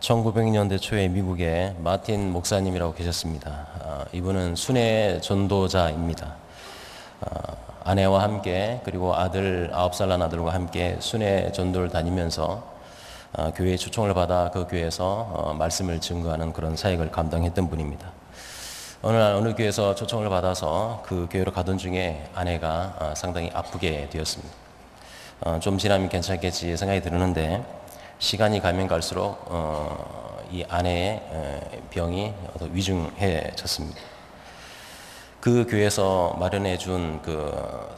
1900년대 초에 미국에 마틴 목사님이라고 계셨습니다. 이분은 순회 전도자입니다. 아내와 함께 그리고 아들 9살 난 아들과 함께 순회 전도를 다니면서 교회에 초청을 받아 그 교회에서 말씀을 증거하는 그런 사역을 감당했던 분입니다. 어느 날 어느 교회에서 초청을 받아서 그 교회로 가던 중에 아내가 상당히 아프게 되었습니다. 좀 지나면 괜찮겠지 생각이 드는데 시간이 가면 갈수록 이 아내의 병이 위중해졌습니다. 그 교회에서 마련해 준 그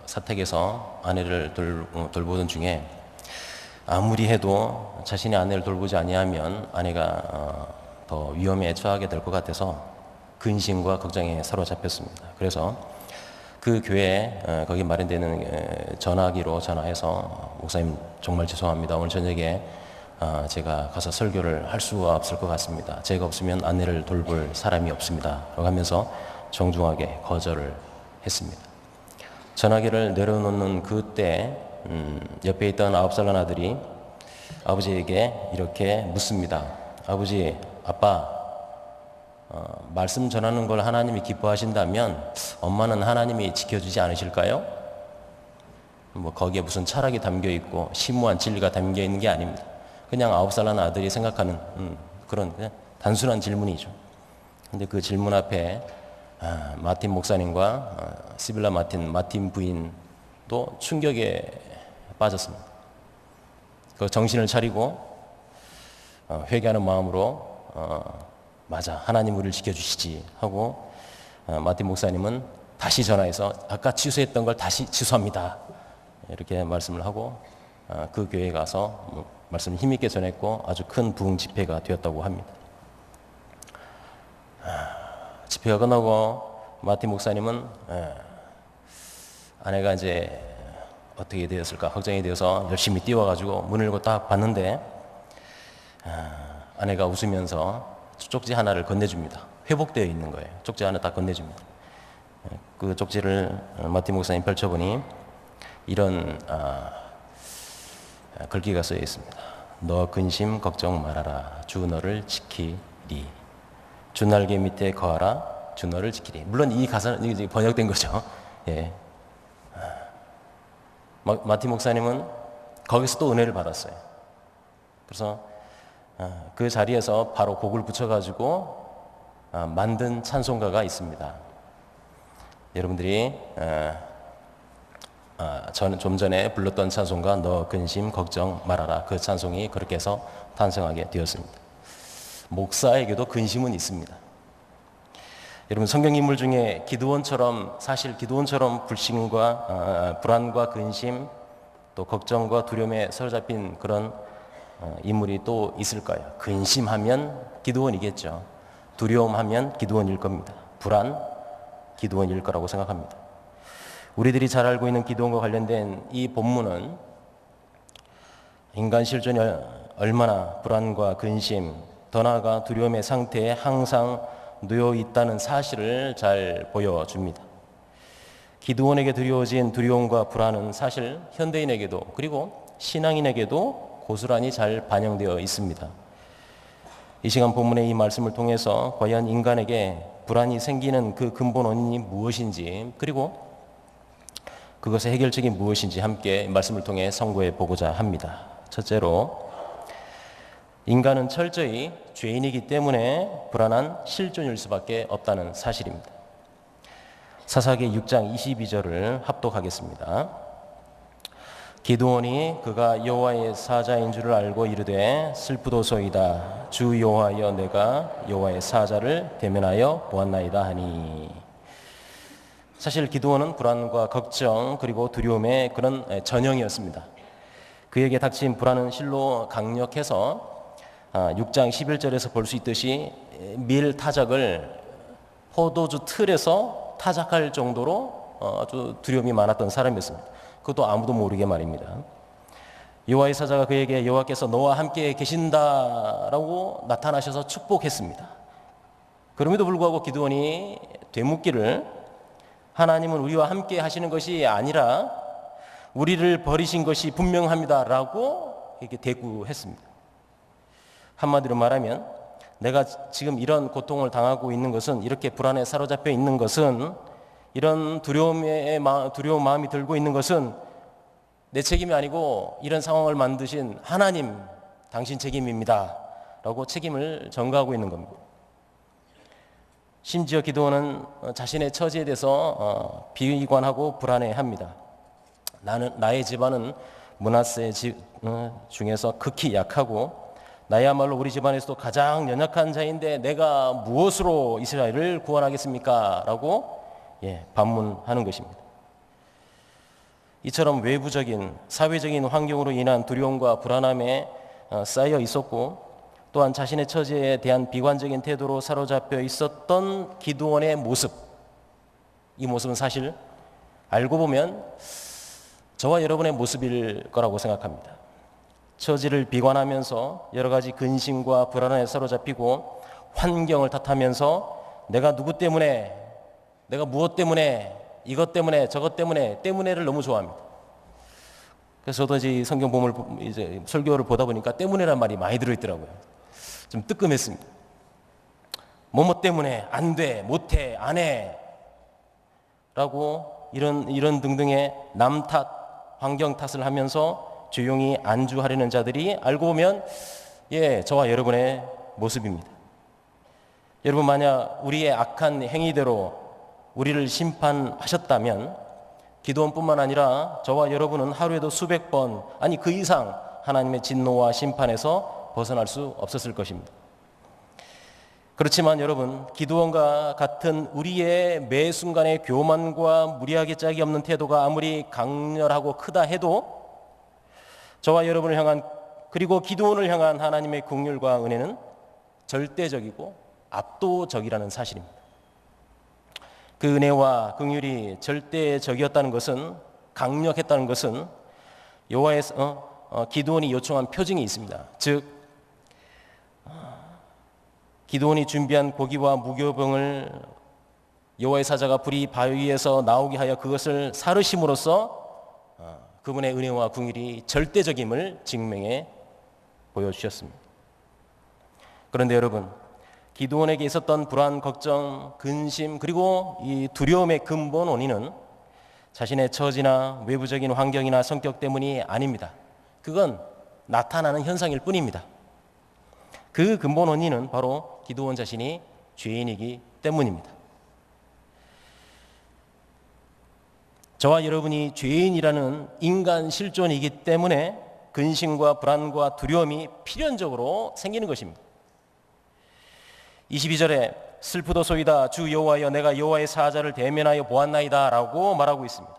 사택에서 아내를 돌보던 중에 아무리 해도 자신의 아내를 돌보지 아니하면 아내가 더 위험에 처하게 될 것 같아서 근심과 걱정에 사로잡혔습니다. 그래서 그 교회에 거기 마련되는 전화기로 전화해서 목사님 정말 죄송합니다. 오늘 저녁에 제가 가서 설교를 할 수가 없을 것 같습니다. 제가 없으면 아내를 돌볼 사람이 없습니다. 라고 하면서 정중하게 거절을 했습니다. 전화기를 내려놓는 그때 옆에 있던 9살 난 아들이 아버지에게 이렇게 묻습니다. 아버지, 아빠, 말씀 전하는 걸 하나님이 기뻐하신다면 엄마는 하나님이 지켜주지 않으실까요? 거기에 무슨 철학이 담겨 있고 심오한 진리가 담겨 있는 게 아닙니다. 그냥 9살 난 아들이 생각하는 그런 그냥 단순한 질문이죠. 근데 그 질문 앞에 마틴 목사님과 시빌라 마틴 부인도 충격에 빠졌습니다. 그 정신을 차리고 회개하는 마음으로 맞아, 하나님 우리를 지켜주시지 하고 마틴 목사님은 다시 전화해서 아까 취소했던 걸 다시 취소합니다. 이렇게 말씀을 하고 그 교회에 가서 말씀을 힘있게 전했고 아주 큰 부흥 집회가 되었다고 합니다. 집회가 끝나고 마틴 목사님은 아내가 이제 어떻게 되었을까 걱정이 되어서 열심히 뛰어가지고 문을 열고 딱 봤는데 아내가 웃으면서 쪽지 하나를 건네줍니다. 회복되어 있는 거예요. 쪽지 하나 딱 건네줍니다. 그 쪽지를 마틴 목사님 펼쳐보니 이런 글귀가 쓰여 있습니다. 너 근심 걱정 말아라. 주 너를 지키리. 주 날개 밑에 거하라. 주 너를 지키리. 물론 이 가사는 이제 번역된 거죠. 예. 마틴 목사님은 거기서 또 은혜를 받았어요. 그래서 그 자리에서 바로 곡을 붙여가지고 만든 찬송가가 있습니다. 여러분들이 저는 좀 전에 불렀던 찬송가 너 근심 걱정 말아라. 그 찬송이 그렇게 해서 탄생하게 되었습니다. 목사에게도 근심은 있습니다. 여러분 성경 인물 중에 사실 기드온처럼 불신과 불안과 근심 또 걱정과 두려움에 사로잡힌 그런 인물이 또 있을까요? 근심하면 기드온이겠죠. 두려움하면 기드온일 겁니다. 불안, 기드온일 거라고 생각합니다. 우리들이 잘 알고 있는 기드온과 관련된 이 본문은 인간 실존이 얼마나 불안과 근심, 더 나아가 두려움의 상태에 항상 놓여 있다는 사실을 잘 보여줍니다. 기드온에게 드리워진 두려움과 불안은 사실 현대인에게도 그리고 신앙인에게도 고스란히 잘 반영되어 있습니다. 이 시간 본문의 이 말씀을 통해서 과연 인간에게 불안이 생기는 그 근본 원인이 무엇인지 그리고 그것의 해결책이 무엇인지 함께 말씀을 통해 선고해 보고자 합니다. 첫째로 인간은 철저히 죄인이기 때문에 불안한 실존일 수밖에 없다는 사실입니다. 사사기 6장 22절을 합독하겠습니다. 기드온이 그가 여호와의 사자인 줄을 알고 이르되 슬프도소이다. 주 여호와여 내가 여호와의 사자를 대면하여 보았나이다 하니. 사실 기드온은 불안과 걱정 그리고 두려움의 그런 전형이었습니다. 그에게 닥친 불안은 실로 강력해서 6장 11절에서 볼 수 있듯이 밀 타작을 포도주 틀에서 타작할 정도로 아주 두려움이 많았던 사람이었습니다. 그것도 아무도 모르게 말입니다. 여호와의 사자가 그에게 여호와께서 너와 함께 계신다라고 나타나셔서 축복했습니다. 그럼에도 불구하고 기드온이 되묻기를 하나님은 우리와 함께 하시는 것이 아니라 우리를 버리신 것이 분명합니다라고 이렇게 대꾸했습니다. 한마디로 말하면 내가 지금 이런 고통을 당하고 있는 것은, 이렇게 불안에 사로잡혀 있는 것은, 이런 두려운 마음이 들고 있는 것은 내 책임이 아니고 이런 상황을 만드신 하나님, 당신 책임입니다 라고 책임을 전가하고 있는 겁니다. 심지어 기드온은 자신의 처지에 대해서 비관하고 불안해합니다. 나의 집안은 므낫세 중에서 극히 약하고 나야말로 우리 집안에서도 가장 연약한 자인데 내가 무엇으로 이스라엘을 구원하겠습니까? 라고 반문하는 것입니다. 이처럼 외부적인 사회적인 환경으로 인한 두려움과 불안함에 쌓여 있었고, 또한 자신의 처지에 대한 비관적인 태도로 사로잡혀 있었던 기드온의 모습, 이 모습은 사실 알고 보면 저와 여러분의 모습일 거라고 생각합니다. 처지를 비관하면서 여러 가지 근심과 불안에 사로잡히고 환경을 탓하면서 내가 누구 때문에, 내가 무엇 때문에, 이것 때문에, 저것 때문에를 너무 좋아합니다. 그래서 저도 이제 성경 이제 설교를 보다 보니까 때문에란 말이 많이 들어있더라고요. 좀 뜨끔했습니다. 뭐뭐 때문에 안 돼, 못해, 안 해 라고 이런 등등의 남 탓, 환경 탓을 하면서 조용히 안주하려는 자들이 알고 보면 저와 여러분의 모습입니다. 여러분, 만약 우리의 악한 행위대로 우리를 심판하셨다면 기드온뿐만 아니라 저와 여러분은 하루에도 수백 번, 아니 그 이상 하나님의 진노와 심판에서 벗어날 수 없었을 것입니다. 그렇지만 여러분, 기드온과 같은 우리의 매 순간의 교만과 무리하게 짝이 없는 태도가 아무리 강렬하고 크다 해도 저와 여러분을 향한, 그리고 기드온을 향한 하나님의 긍휼과 은혜는 절대적이고 압도적이라는 사실입니다. 그 은혜와 긍휼이 절대적이었다는 것은, 강력했다는 것은 여호와에서 기드온이 요청한 표징이 있습니다. 즉 기드온이 준비한 고기와 무교병을 여호와의 사자가 불이 바위에서 나오게 하여 그것을 사르심으로써 그분의 은혜와 긍휼이 절대적임을 증명해 보여주셨습니다. 그런데 여러분, 기드온에게 있었던 불안, 걱정, 근심, 그리고 이 두려움의 근본 원인은 자신의 처지나 외부적인 환경이나 성격 때문이 아닙니다. 그건 나타나는 현상일 뿐입니다. 그 근본 원인은 바로 기드온 자신이 죄인이기 때문입니다. 저와 여러분이 죄인이라는 인간 실존이기 때문에 근심과 불안과 두려움이 필연적으로 생기는 것입니다. 22절에 슬프도소이다 주 여호와여 내가 여호와의 사자를 대면하여 보았나이다 라고 말하고 있습니다.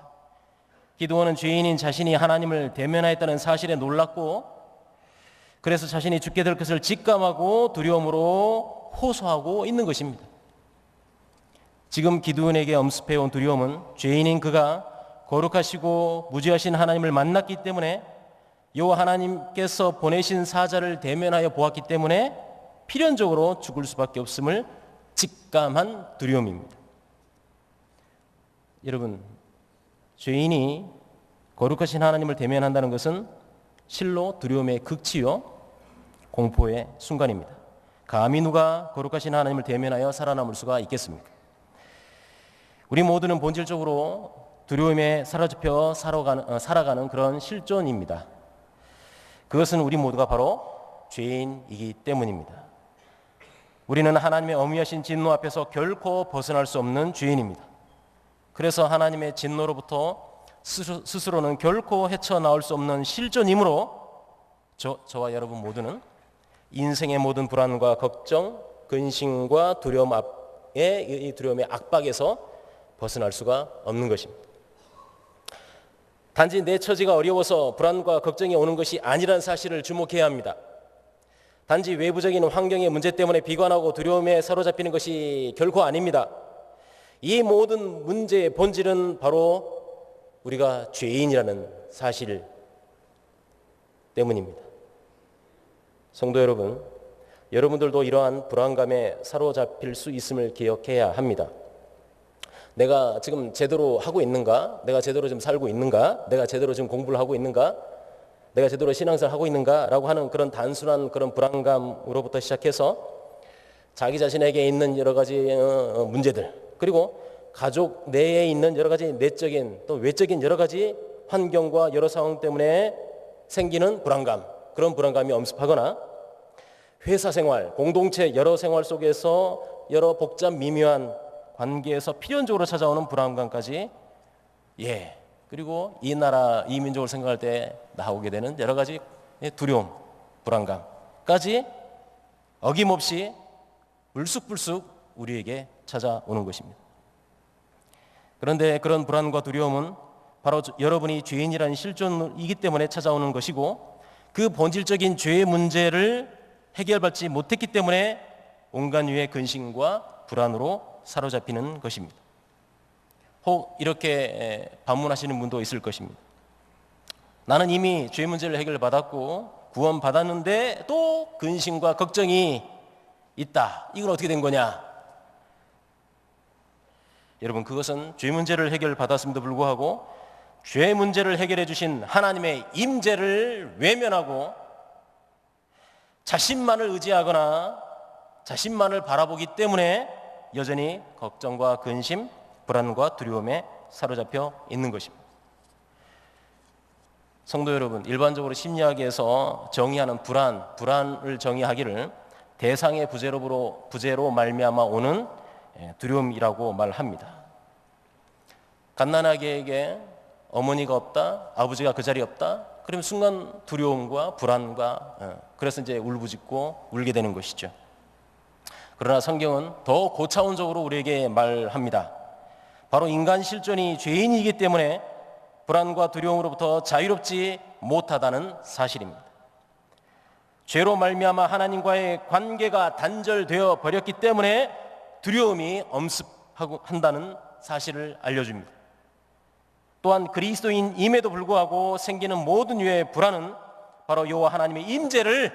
기드온은 죄인인 자신이 하나님을 대면하였다는 사실에 놀랐고, 그래서 자신이 죽게 될 것을 직감하고 두려움으로 호소하고 있는 것입니다. 지금 기드온에게 엄습해온 두려움은 죄인인 그가 거룩하시고 무지하신 하나님을 만났기 때문에, 여호와 하나님께서 보내신 사자를 대면하여 보았기 때문에 필연적으로 죽을 수밖에 없음을 직감한 두려움입니다. 여러분, 죄인이 거룩하신 하나님을 대면한다는 것은 실로 두려움의 극치요 공포의 순간입니다. 감히 누가 거룩하신 하나님을 대면하여 살아남을 수가 있겠습니까? 우리 모두는 본질적으로 두려움에 사로잡혀 살아가는 그런 실존입니다. 그것은 우리 모두가 바로 죄인이기 때문입니다. 우리는 하나님의 어미하신 진노 앞에서 결코 벗어날 수 없는 죄인입니다. 그래서 하나님의 진노로부터 스스로는 결코 헤쳐나올 수 없는 실존이므로 저와 여러분 모두는 인생의 모든 불안과 걱정, 근심과 이 두려움의 압박에서 벗어날 수가 없는 것입니다. 단지 내 처지가 어려워서 불안과 걱정이 오는 것이 아니라는 사실을 주목해야 합니다. 단지 외부적인 환경의 문제 때문에 비관하고 두려움에 사로잡히는 것이 결코 아닙니다. 이 모든 문제의 본질은 바로 우리가 죄인이라는 사실 때문입니다. 성도 여러분, 여러분들도 이러한 불안감에 사로잡힐 수 있음을 기억해야 합니다. 내가 지금 제대로 하고 있는가? 내가 제대로 지금 살고 있는가? 내가 제대로 지금 공부를 하고 있는가? 내가 제대로 신앙생활을 하고 있는가라고 하는 그런 단순한 그런 불안감으로부터 시작해서 자기 자신에게 있는 여러 가지 문제들, 그리고 가족 내에 있는 여러 가지 내적인 또 외적인 여러 가지 환경과 여러 상황 때문에 생기는 불안감, 그런 불안감이 엄습하거나 회사 생활, 공동체 여러 생활 속에서 여러 복잡 미묘한 관계에서 필연적으로 찾아오는 불안감까지, 그리고 이 나라, 이 민족을 생각할 때 나오게 되는 여러 가지 두려움, 불안감까지 어김없이 불쑥불쑥 우리에게 찾아오는 것입니다. 그런데 그런 불안과 두려움은 바로 여러분이 죄인이라는 실존이기 때문에 찾아오는 것이고, 그 본질적인 죄의 문제를 해결받지 못했기 때문에 온갖 유의 근심과 불안으로 사로잡히는 것입니다. 혹 이렇게 반문하시는 분도 있을 것입니다. 나는 이미 죄 문제를 해결받았고 구원받았는데 또 근심과 걱정이 있다. 이건 어떻게 된 거냐? 여러분, 그것은 죄 문제를 해결받았음에도 불구하고 죄 문제를 해결해 주신 하나님의 임재를 외면하고 자신만을 의지하거나 자신만을 바라보기 때문에 여전히 걱정과 근심, 불안과 두려움에 사로잡혀 있는 것입니다. 성도 여러분, 일반적으로 심리학에서 정의하는 불안을 정의하기를 대상의 부재로 말미암아 오는 두려움이라고 말합니다. 갓난아기에게 어머니가 없다, 아버지가 그 자리에 없다, 그러면 순간 두려움과 불안과 그래서 이제 울부짖고 울게 되는 것이죠. 그러나 성경은 더 고차원적으로 우리에게 말합니다. 바로 인간 실존이 죄인이기 때문에 불안과 두려움으로부터 자유롭지 못하다는 사실입니다. 죄로 말미암아 하나님과의 관계가 단절되어 버렸기 때문에 두려움이 엄습한다는 사실을 알려줍니다. 또한 그리스도인임에도 불구하고 생기는 모든 유의 불안은 바로 여호와 하나님의 임재를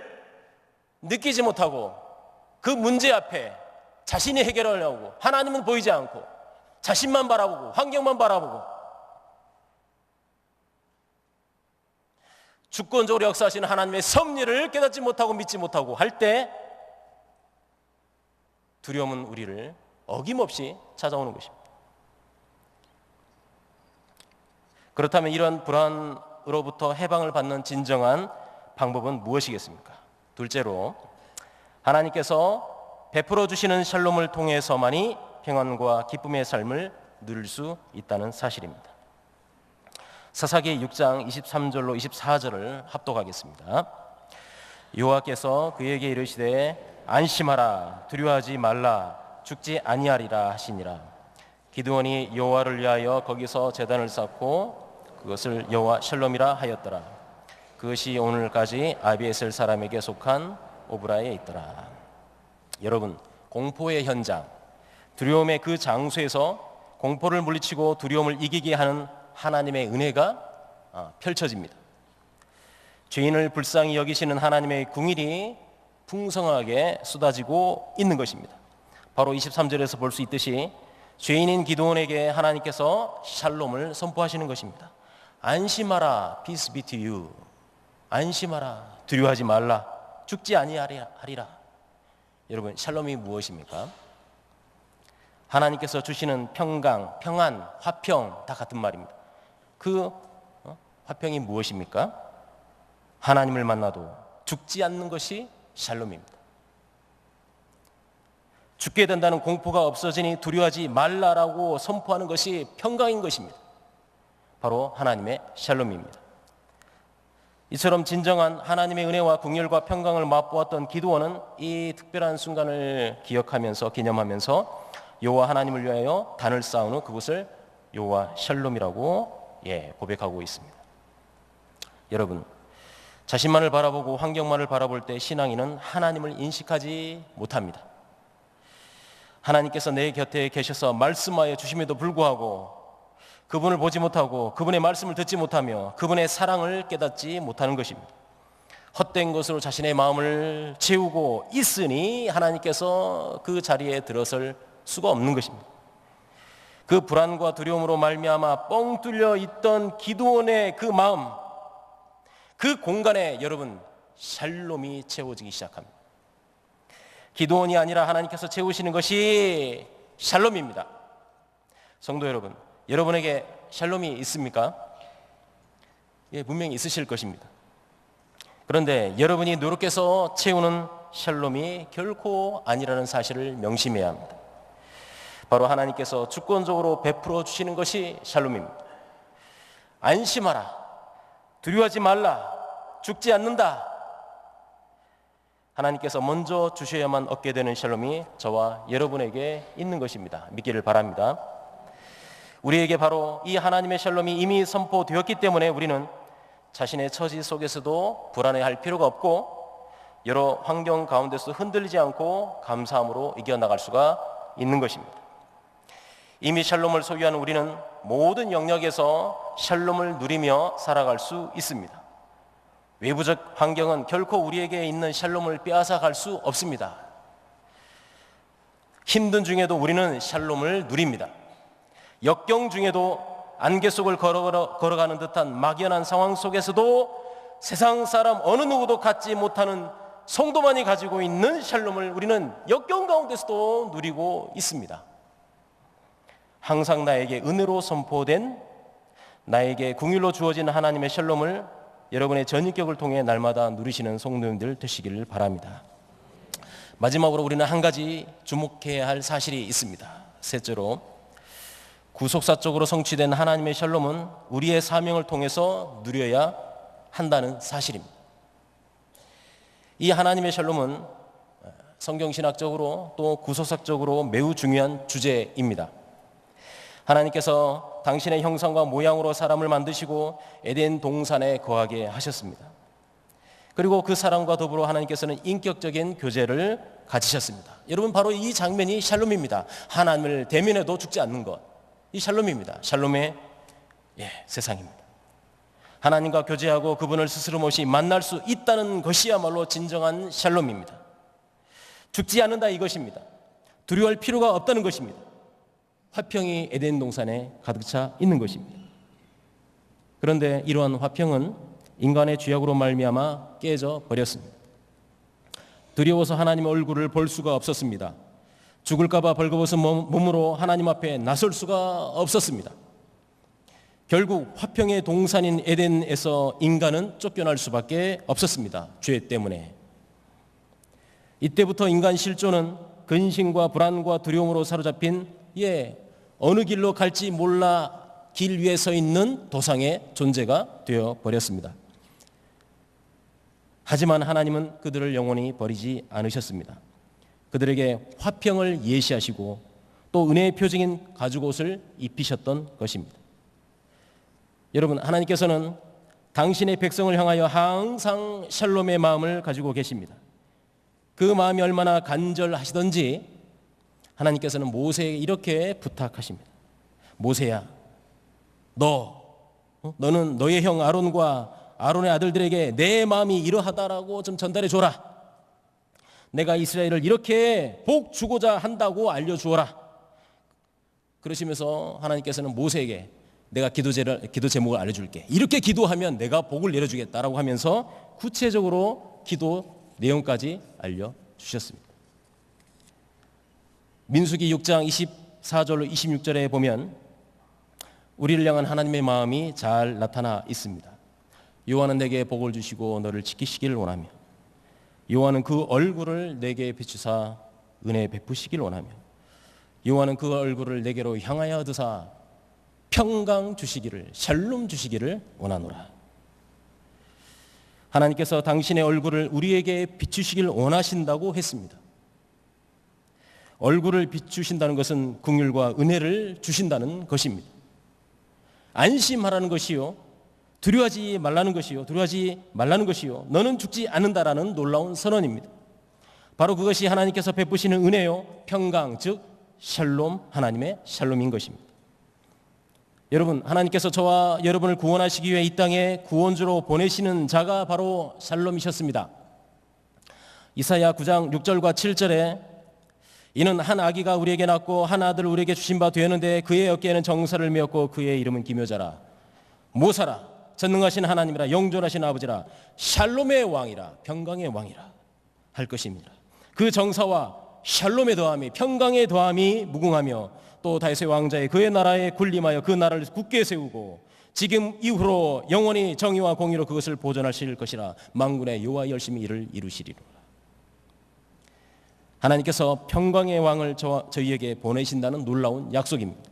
느끼지 못하고 그 문제 앞에 자신이 해결하려고 하나님은 보이지 않고 자신만 바라보고 환경만 바라보고 주권적으로 역사하시는 하나님의 섭리를 깨닫지 못하고 믿지 못하고 할 때 두려움은 우리를 어김없이 찾아오는 것입니다. 그렇다면 이런 불안으로부터 해방을 받는 진정한 방법은 무엇이겠습니까? 둘째로, 하나님께서 베풀어 주시는 샬롬을 통해서만이 평안과 기쁨의 삶을 누릴 수 있다는 사실입니다. 사사기 6장 23절로 24절을 합독하겠습니다. 여호와께서 그에게 이르시되 안심하라, 두려워하지 말라, 죽지 아니하리라 하시니라. 기드온이 여호와를 위하여 거기서 제단을 쌓고 그것을 여호와 샬롬이라 하였더라. 그것이 오늘까지 아비에셀 사람에게 속한 오브라에 있더라. 여러분, 공포의 현장, 두려움의 그 장소에서 공포를 물리치고 두려움을 이기게 하는 하나님의 은혜가 펼쳐집니다. 죄인을 불쌍히 여기시는 하나님의 긍휼이 풍성하게 쏟아지고 있는 것입니다. 바로 23절에서 볼 수 있듯이 죄인인 기드온에게 하나님께서 샬롬을 선포하시는 것입니다. 안심하라, peace be to you. 안심하라, 두려워하지 말라, 죽지 아니하리라. 여러분, 샬롬이 무엇입니까? 하나님께서 주시는 평강, 평안, 화평 다 같은 말입니다. 그 화평이 무엇입니까? 하나님을 만나도 죽지 않는 것이 샬롬입니다. 죽게 된다는 공포가 없어지니 두려워하지 말라라고 선포하는 것이 평강인 것입니다. 바로 하나님의 샬롬입니다. 이처럼 진정한 하나님의 은혜와 긍휼과 평강을 맛보았던 기드온은 이 특별한 순간을 기억하면서 기념하면서 여호와 하나님을 위하여 단을 쌓은 후 그곳을 여호와 샬롬이라고 고백하고 있습니다. 여러분, 자신만을 바라보고 환경만을 바라볼 때 신앙인은 하나님을 인식하지 못합니다. 하나님께서 내 곁에 계셔서 말씀하여 주심에도 불구하고 그분을 보지 못하고 그분의 말씀을 듣지 못하며 그분의 사랑을 깨닫지 못하는 것입니다. 헛된 것으로 자신의 마음을 채우고 있으니 하나님께서 그 자리에 들어설 수가 없는 것입니다. 그 불안과 두려움으로 말미암아 뻥 뚫려 있던 기드온의 그 마음, 그 공간에 여러분 샬롬이 채워지기 시작합니다. 기도원이 아니라 하나님께서 채우시는 것이 샬롬입니다. 성도 여러분, 여러분에게 샬롬이 있습니까? 예, 분명히 있으실 것입니다. 그런데 여러분이 노력해서 채우는 샬롬이 결코 아니라는 사실을 명심해야 합니다. 바로 하나님께서 주권적으로 베풀어 주시는 것이 샬롬입니다. 안심하라, 두려워하지 말라, 죽지 않는다. 하나님께서 먼저 주셔야만 얻게 되는 샬롬이 저와 여러분에게 있는 것입니다. 믿기를 바랍니다. 우리에게 바로 이 하나님의 샬롬이 이미 선포되었기 때문에 우리는 자신의 처지 속에서도 불안해할 필요가 없고 여러 환경 가운데서 흔들리지 않고 감사함으로 이겨나갈 수가 있는 것입니다. 이미 샬롬을 소유하는 우리는 모든 영역에서 샬롬을 누리며 살아갈 수 있습니다. 외부적 환경은 결코 우리에게 있는 샬롬을 빼앗아갈 수 없습니다. 힘든 중에도 우리는 샬롬을 누립니다. 역경 중에도 안개 속을 걸어가는 듯한 막연한 상황 속에서도 세상 사람 어느 누구도 갖지 못하는 성도만이 가지고 있는 샬롬을 우리는 역경 가운데서도 누리고 있습니다. 항상 나에게 은혜로 선포된, 나에게 긍휼로 주어진 하나님의 샬롬을 여러분의 전인격을 통해 날마다 누리시는 성도님들 되시기를 바랍니다. 마지막으로 우리는 한 가지 주목해야 할 사실이 있습니다. 셋째로, 구속사적으로 성취된 하나님의 샬롬은 우리의 사명을 통해서 누려야 한다는 사실입니다. 이 하나님의 샬롬은 성경신학적으로 또 구속사적으로 매우 중요한 주제입니다. 하나님께서 당신의 형상과 모양으로 사람을 만드시고 에덴 동산에 거하게 하셨습니다. 그리고 그 사람과 더불어 하나님께서는 인격적인 교제를 가지셨습니다. 여러분, 바로 이 장면이 샬롬입니다. 하나님을 대면해도 죽지 않는 것, 이 샬롬입니다. 샬롬의 세상입니다. 하나님과 교제하고 그분을 스스럼 없이 만날 수 있다는 것이야말로 진정한 샬롬입니다. 죽지 않는다, 이것입니다. 두려워할 필요가 없다는 것입니다. 화평이 에덴 동산에 가득 차 있는 것입니다. 그런데 이러한 화평은 인간의 죄악으로 말미암아 깨져 버렸습니다. 두려워서 하나님의 얼굴을 볼 수가 없었습니다. 죽을까 봐 벌거벗은 몸으로 하나님 앞에 나설 수가 없었습니다. 결국 화평의 동산인 에덴에서 인간은 쫓겨날 수밖에 없었습니다. 죄 때문에. 이때부터 인간 실존은 근심과 불안과 두려움으로 사로잡힌 어느 길로 갈지 몰라 길 위에 서 있는 도상의 존재가 되어버렸습니다. 하지만 하나님은 그들을 영원히 버리지 않으셨습니다. 그들에게 화평을 예시하시고 또 은혜의 표징인 가죽옷을 입히셨던 것입니다. 여러분, 하나님께서는 당신의 백성을 향하여 항상 샬롬의 마음을 가지고 계십니다. 그 마음이 얼마나 간절하시던지 하나님께서는 모세에게 이렇게 부탁하십니다. 모세야, 너는 너의 형 아론과 아론의 아들들에게 내 마음이 이러하다라고 좀 전달해 줘라. 내가 이스라엘을 이렇게 복 주고자 한다고 알려주어라. 그러시면서 하나님께서는 모세에게 내가 기도 제목을 알려줄게. 이렇게 기도하면 내가 복을 내려주겠다라고 하면서 구체적으로 기도 내용까지 알려주셨습니다. 민수기 6장 24절로 26절에 보면 우리를 향한 하나님의 마음이 잘 나타나 있습니다. 여호와는 내게 복을 주시고 너를 지키시기를 원하며 여호와는 그 얼굴을 내게 비추사 은혜 베푸시기를 원하며 여호와는 그 얼굴을 내게로 향하여 드사 평강 주시기를, 샬롬 주시기를 원하노라. 하나님께서 당신의 얼굴을 우리에게 비추시기를 원하신다고 했습니다. 얼굴을 비추신다는 것은 긍휼과 은혜를 주신다는 것입니다. 안심하라는 것이요, 두려워하지 말라는 것이요, 너는 죽지 않는다라는 놀라운 선언입니다. 바로 그것이 하나님께서 베푸시는 은혜요, 평강, 즉 샬롬, 하나님의 샬롬인 것입니다. 여러분, 하나님께서 저와 여러분을 구원하시기 위해 이 땅에 구원주로 보내시는 자가 바로 샬롬이셨습니다. 이사야 9장 6절과 7절에 이는 한 아기가 우리에게 낳고 한 아들을 우리에게 주신 바 되었는데 그의 어깨에는 정사를 메었고 그의 이름은 기묘자라 모사라 전능하신 하나님이라 영존하신 아버지라 샬롬의 왕이라 평강의 왕이라 할 것입니다. 그 정사와 샬롬의 더함이 평강의 더함이 무궁하며 또 다윗의 왕자의 그의 나라에 군림하여 그 나라를 굳게 세우고 지금 이후로 영원히 정의와 공의로 그것을 보존하실 것이라 만군의 여호와 열심히 이를 이루시리로라. 하나님께서 평강의 왕을 저희에게 보내신다는 놀라운 약속입니다.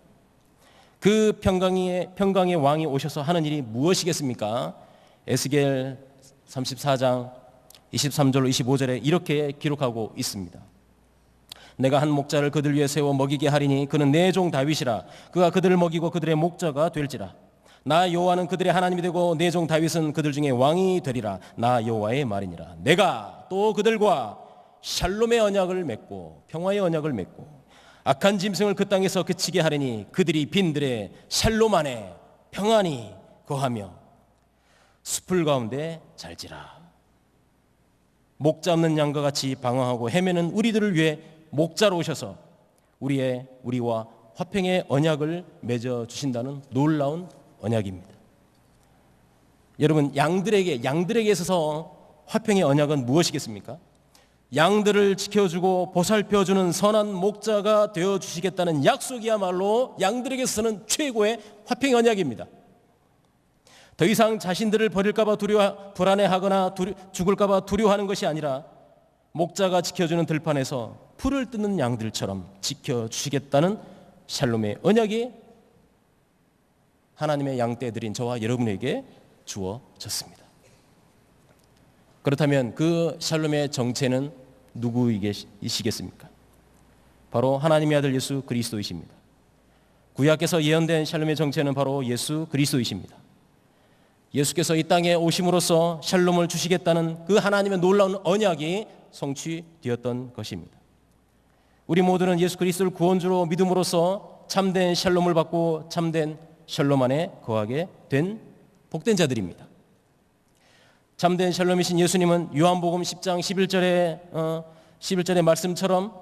그 평강의 왕이 오셔서 하는 일이 무엇이겠습니까? 에스겔 34장 23절로 25절에 이렇게 기록하고 있습니다. 내가 한 목자를 그들 위에 세워 먹이게 하리니 그는 내 종 다윗이라. 그가 그들을 먹이고 그들의 목자가 될지라. 나 여호와는 그들의 하나님이 되고 내 종 다윗은 그들 중에 왕이 되리라. 나 여호와의 말이니라. 내가 또 그들과 샬롬의 언약을 맺고 평화의 언약을 맺고 악한 짐승을 그 땅에서 그치게 하리니 그들이 빈들의 샬롬 안에 평안히 거하며 숲을 가운데 잘지라. 목자 없는 양과 같이 방황하고 헤매는 우리들을 위해 목자로 오셔서 우리와 화평의 언약을 맺어 주신다는 놀라운 언약입니다. 여러분, 양들에게 있어서 화평의 언약은 무엇이겠습니까? 양들을 지켜주고 보살펴주는 선한 목자가 되어주시겠다는 약속이야말로 양들에게 있어서는 최고의 화평의 언약입니다. 더 이상 자신들을 버릴까봐 불안해하거나 죽을까봐 두려워하는 것이 아니라 목자가 지켜주는 들판에서 풀을 뜯는 양들처럼 지켜주시겠다는 샬롬의 언약이 하나님의 양떼들인 저와 여러분에게 주어졌습니다. 그렇다면 그 샬롬의 정체는 누구이시겠습니까? 바로 하나님의 아들 예수 그리스도이십니다. 구약에서 예언된 샬롬의 정체는 바로 예수 그리스도이십니다. 예수께서 이 땅에 오심으로써 샬롬을 주시겠다는 그 하나님의 놀라운 언약이 성취되었던 것입니다. 우리 모두는 예수 그리스도를 구원주로 믿음으로써 참된 샬롬을 받고 참된 샬롬 안에 거하게 된 복된 자들입니다. 참된 샬롬이신 예수님은 요한복음 10장 11절의 말씀처럼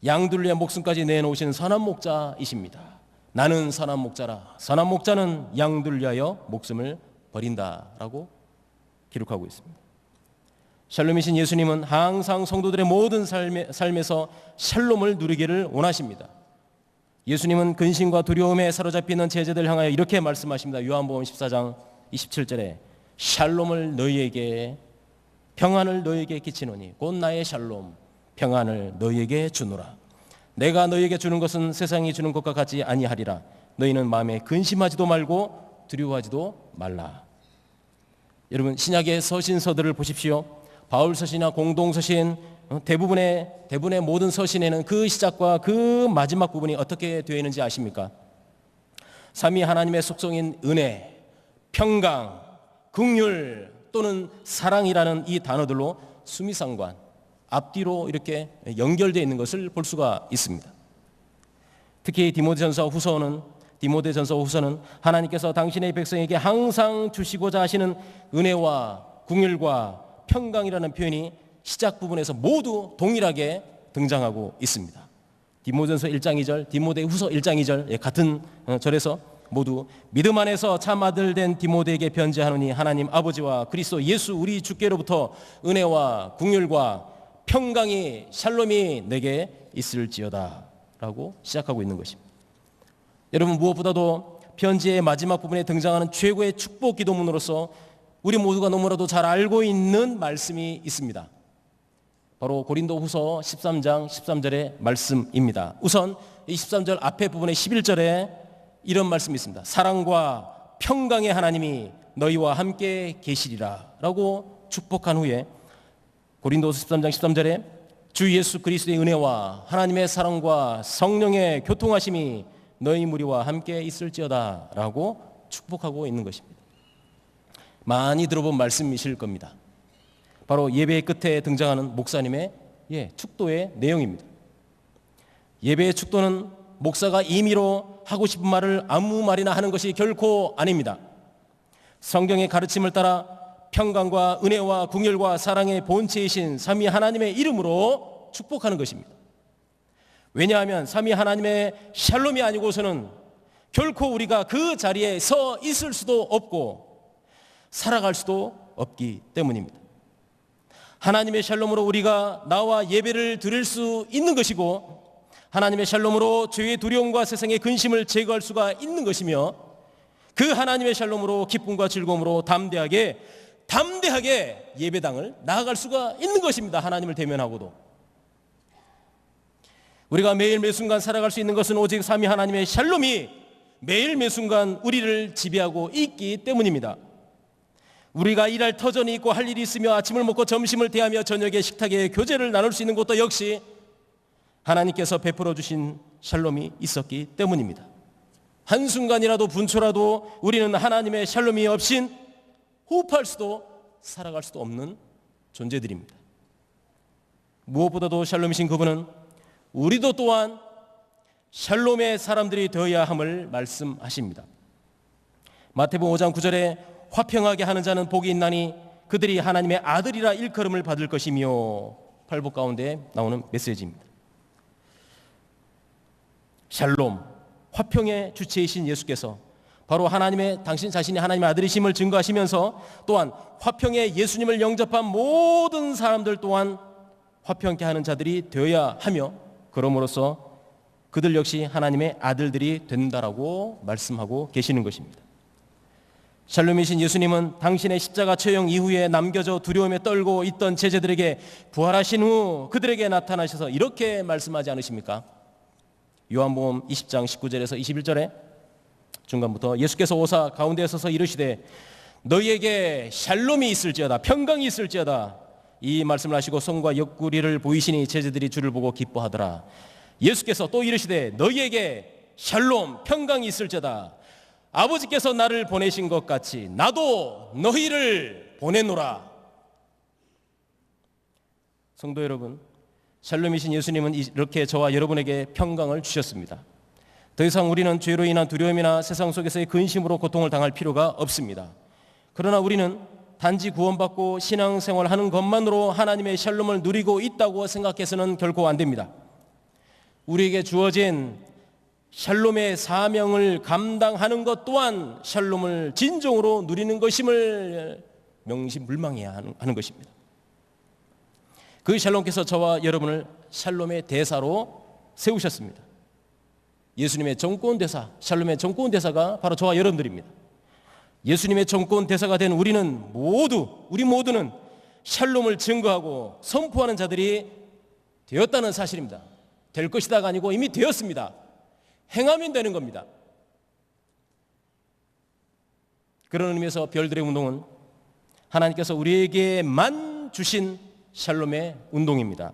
양들 위해 목숨까지 내놓으신 선한 목자이십니다. 나는 선한 목자라. 선한 목자는 양들 위하여 목숨을 버린다라고 기록하고 있습니다. 샬롬이신 예수님은 항상 성도들의 모든 삶에서 샬롬을 누리기를 원하십니다. 예수님은 근심과 두려움에 사로잡히는 제자들 향하여 이렇게 말씀하십니다. 요한복음 14장 27절에 샬롬을 너희에게 평안을 너희에게 끼치노니 곧 나의 샬롬 평안을 너희에게 주노라. 내가 너희에게 주는 것은 세상이 주는 것과 같지 아니하리라. 너희는 마음에 근심하지도 말고 두려워하지도 말라. 여러분, 신약의 서신서들을 보십시오. 바울 서신이나 공동 서신 대부분의 모든 서신에는 그 시작과 그 마지막 부분이 어떻게 되어 있는지 아십니까? 삼위 하나님의 속성인 은혜, 평강, 긍휼 또는 사랑이라는 이 단어들로 수미상관 앞뒤로 이렇게 연결되어 있는 것을 볼 수가 있습니다. 특히 디모데전서 후서는 하나님께서 당신의 백성에게 항상 주시고자 하시는 은혜와 긍휼과 평강이라는 표현이 시작 부분에서 모두 동일하게 등장하고 있습니다. 디모데전서 1장 2절, 디모데후서 1장 2절 같은 절에서 모두 믿음 안에서 참 아들 된 디모데에게 편지하노니 하나님 아버지와 그리스도 예수 우리 주께로부터 은혜와 긍휼과 평강이 샬롬이 내게 있을지어다 라고 시작하고 있는 것입니다. 여러분, 무엇보다도 편지의 마지막 부분에 등장하는 최고의 축복 기도문으로서 우리 모두가 너무나도 잘 알고 있는 말씀이 있습니다. 바로 고린도후서 13장 13절의 말씀입니다. 우선 이 13절 앞에 부분의 11절에 이런 말씀이 있습니다. 사랑과 평강의 하나님이 너희와 함께 계시리라 라고 축복한 후에 고린도후서 13장 13절에 주 예수 그리스도의 은혜와 하나님의 사랑과 성령의 교통하심이 너희 무리와 함께 있을지어다 라고 축복하고 있는 것입니다. 많이 들어본 말씀이실 겁니다. 바로 예배의 끝에 등장하는 목사님의 축도의 내용입니다. 예배의 축도는 목사가 임의로 하고 싶은 말을 아무 말이나 하는 것이 결코 아닙니다. 성경의 가르침을 따라 평강과 은혜와 긍휼과 사랑의 본체이신 삼위 하나님의 이름으로 축복하는 것입니다. 왜냐하면 삼위 하나님의 샬롬이 아니고서는 결코 우리가 그 자리에 서 있을 수도 없고 살아갈 수도 없기 때문입니다. 하나님의 샬롬으로 우리가 나와 예배를 드릴 수 있는 것이고, 하나님의 샬롬으로 죄의 두려움과 세상의 근심을 제거할 수가 있는 것이며, 그 하나님의 샬롬으로 기쁨과 즐거움으로 담대하게 예배당을 나아갈 수가 있는 것입니다. 하나님을 대면하고도. 우리가 매일 매순간 살아갈 수 있는 것은 오직 삼위 하나님의 샬롬이 매일 매순간 우리를 지배하고 있기 때문입니다. 우리가 일할 터전이 있고 할 일이 있으며 아침을 먹고 점심을 대하며 저녁에 식탁에 교제를 나눌 수 있는 것도 역시 하나님께서 베풀어 주신 샬롬이 있었기 때문입니다. 한순간이라도 분초라도 우리는 하나님의 샬롬이 없인 호흡할 수도 살아갈 수도 없는 존재들입니다. 무엇보다도 샬롬이신 그분은 우리도 또한 샬롬의 사람들이 되어야 함을 말씀하십니다. 마태복음 5장 9절에 화평하게 하는 자는 복이 있나니 그들이 하나님의 아들이라 일컬음을 받을 것이며, 팔복 가운데 나오는 메시지입니다. 샬롬, 화평의 주체이신 예수께서 바로 당신 자신이 하나님의 아들이심을 증거하시면서 또한 화평의 예수님을 영접한 모든 사람들 또한 화평케 하는 자들이 되어야 하며, 그럼으로써 그들 역시 하나님의 아들들이 된다라고 말씀하고 계시는 것입니다. 샬롬이신 예수님은 당신의 십자가 처형 이후에 남겨져 두려움에 떨고 있던 제자들에게 부활하신 후 그들에게 나타나셔서 이렇게 말씀하지 않으십니까? 요한복음 20장 19절에서 21절에 중간부터 예수께서 오사 가운데에 서서 이르시되 너희에게 샬롬이 있을지어다, 평강이 있을지어다, 이 말씀을 하시고 손과 옆구리를 보이시니 제자들이 주를 보고 기뻐하더라. 예수께서 또 이르시되 너희에게 샬롬, 평강이 있을지어다, 아버지께서 나를 보내신 것 같이 나도 너희를 보내노라. 성도 여러분, 샬롬이신 예수님은 이렇게 저와 여러분에게 평강을 주셨습니다. 더 이상 우리는 죄로 인한 두려움이나 세상 속에서의 근심으로 고통을 당할 필요가 없습니다. 그러나 우리는 단지 구원받고 신앙생활하는 것만으로 하나님의 샬롬을 누리고 있다고 생각해서는 결코 안 됩니다. 우리에게 주어진 샬롬의 사명을 감당하는 것 또한 샬롬을 진정으로 누리는 것임을 명심불망해야 하는 것입니다. 그 샬롬께서 저와 여러분을 샬롬의 대사로 세우셨습니다. 예수님의 정권 대사, 샬롬의 정권 대사가 바로 저와 여러분들입니다. 예수님의 정권 대사가 된 우리 모두는 샬롬을 증거하고 선포하는 자들이 되었다는 사실입니다. 될 것이다가 아니고 이미 되었습니다. 행하면 되는 겁니다. 그런 의미에서 별들의 운동은 하나님께서 우리에게만 주신 샬롬의 운동입니다.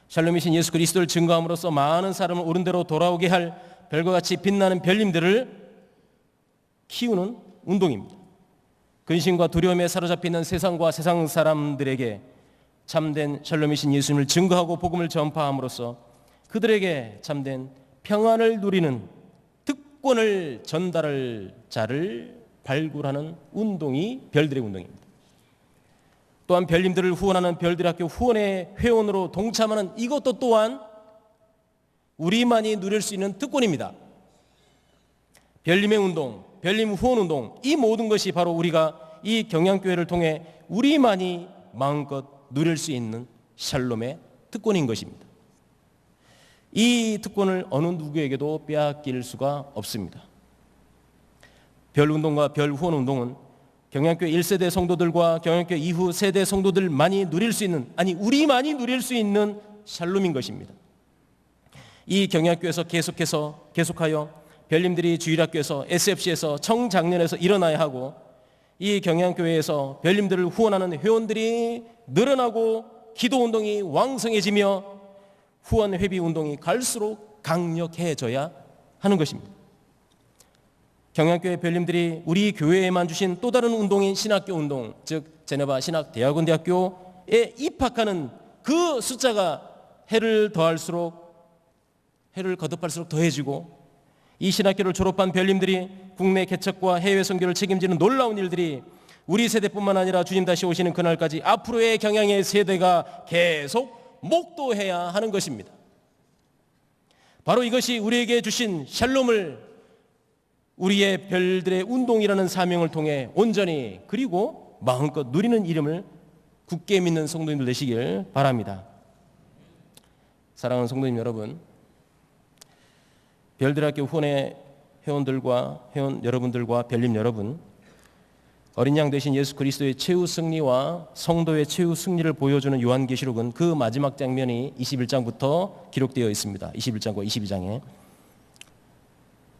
샬롬이신 예수 그리스도를 증거함으로써 많은 사람을 옳은 대로 돌아오게 할 별과 같이 빛나는 별님들을 키우는 운동입니다. 근심과 두려움에 사로잡혀 있는 세상과 세상 사람들에게 참된 샬롬이신 예수님을 증거하고 복음을 전파함으로써 그들에게 참된 평안을 누리는 특권을 전달할 자를 발굴하는 운동이 별들의 운동입니다. 또한 별님들을 후원하는 별들 학교 후원의 회원으로 동참하는 이것도 또한 우리만이 누릴 수 있는 특권입니다. 별님의 운동, 별님 후원 운동, 이 모든 것이 바로 우리가 이 경양교회를 통해 우리만이 마음껏 누릴 수 있는 샬롬의 특권인 것입니다. 이 특권을 어느 누구에게도 빼앗길 수가 없습니다. 별 운동과 별 후원 운동은 경양교회 1세대 성도들과 경양교회 이후 세대 성도들만이 누릴 수 있는, 우리만이 누릴 수 있는 샬롬인 것입니다. 이 경양교회에서 계속하여 별님들이 주일학교에서 SFC에서 청장년에서 일어나야 하고, 이 경양교회에서 별님들을 후원하는 회원들이 늘어나고 기도운동이 왕성해지며 후원 회비 운동이 갈수록 강력해져야 하는 것입니다. 경양교회 별님들이 우리 교회에만 주신 또 다른 운동인 신학교 운동, 즉 제네바 신학대학원 대학교에 입학하는 그 숫자가 해를 거듭할수록 더해지고, 이 신학교를 졸업한 별님들이 국내 개척과 해외 선교를 책임지는 놀라운 일들이 우리 세대뿐만 아니라 주님 다시 오시는 그날까지 앞으로의 경양의 세대가 계속 목도해야 하는 것입니다. 바로 이것이 우리에게 주신 샬롬을 우리의 별들의 운동이라는 사명을 통해 온전히 그리고 마음껏 누리는 이름을 굳게 믿는 성도님들 되시길 바랍니다. 사랑하는 성도님 여러분, 별들학교 후원의 회원들과 회원 여러분들과 별님 여러분, 어린 양 되신 예수 그리스도의 최후 승리와 성도의 최후 승리를 보여주는 요한계시록은 그 마지막 장면이 21장부터 기록되어 있습니다. 21장과 22장에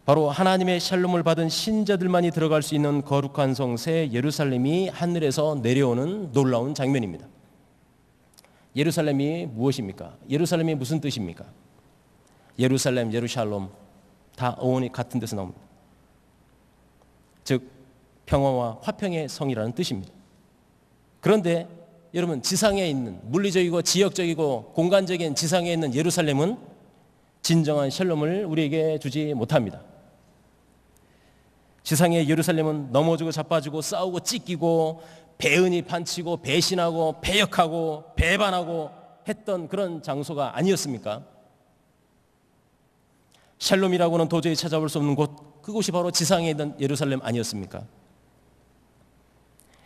바로 하나님의 샬롬을 받은 신자들만이 들어갈 수 있는 거룩한 성 새 예루살렘이 하늘에서 내려오는 놀라운 장면입니다. 예루살렘이 무엇입니까? 예루살렘이 무슨 뜻입니까? 예루살렘, 예루샬롬 다 어원이 같은 데서 나옵니다. 즉 평화와 화평의 성이라는 뜻입니다. 그런데 여러분, 지상에 있는 물리적이고 지역적이고 공간적인 지상에 있는 예루살렘은 진정한 샬롬을 우리에게 주지 못합니다. 지상의 예루살렘은 넘어지고 자빠지고 싸우고 찢기고 배은이 판치고 배신하고 배역하고 배반하고 했던 그런 장소가 아니었습니까? 샬롬이라고는 도저히 찾아볼 수 없는 곳, 그곳이 바로 지상에 있는 예루살렘 아니었습니까?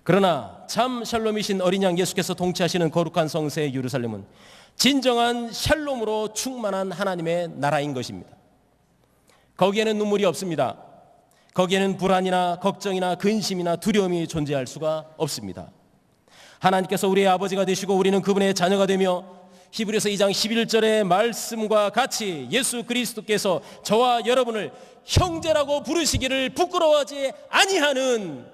그러나 참 샬롬이신 어린 양 예수께서 통치하시는 거룩한 성새 예루살렘은 진정한 샬롬으로 충만한 하나님의 나라인 것입니다. 거기에는 눈물이 없습니다. 거기에는 불안이나 걱정이나 근심이나 두려움이 존재할 수가 없습니다. 하나님께서 우리의 아버지가 되시고 우리는 그분의 자녀가 되며 히브리서 2장 11절의 말씀과 같이 예수 그리스도께서 저와 여러분을 형제라고 부르시기를 부끄러워하지 아니하는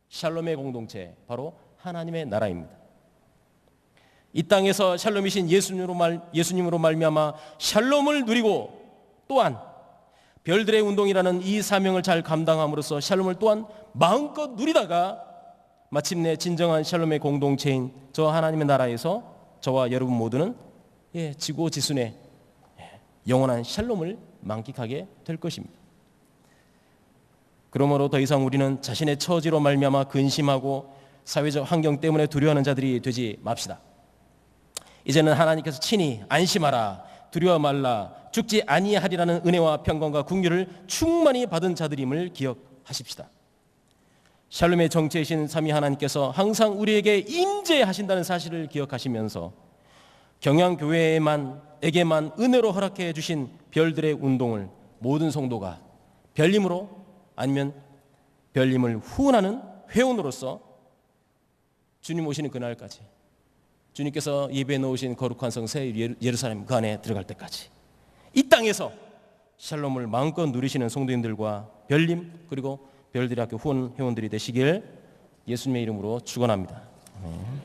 샬롬의 공동체, 바로 하나님의 나라입니다. 이 땅에서 샬롬이신 예수님으로 말미암아 샬롬을 누리고 또한 별들의 운동이라는 이 사명을 잘 감당함으로써 샬롬을 또한 마음껏 누리다가 마침내 진정한 샬롬의 공동체인 저 하나님의 나라에서 저와 여러분 모두는 지고지순의 영원한 샬롬을 만끽하게 될 것입니다. 그러므로 더 이상 우리는 자신의 처지로 말미암아 근심하고 사회적 환경 때문에 두려워하는 자들이 되지 맙시다. 이제는 하나님께서 친히 안심하라, 두려워 말라, 죽지 아니하리라는 은혜와 평강과 긍휼을 충만히 받은 자들임을 기억하십시다. 샬롬의 정체이신 삼위 하나님께서 항상 우리에게 임재하신다는 사실을 기억하시면서 경양교회에게만 은혜로 허락해 주신 별들의 운동을 모든 성도가 별님으로 아니면 별님을 후원하는 회원으로서 주님 오시는 그날까지, 주님께서 예배해 놓으신 거룩한 성 새 예루살렘 그 안에 들어갈 때까지 이 땅에서 샬롬을 마음껏 누리시는 성도님들과 별님 그리고 별들의 학교 후원 회원들이 되시길 예수님의 이름으로 축원합니다. 아멘.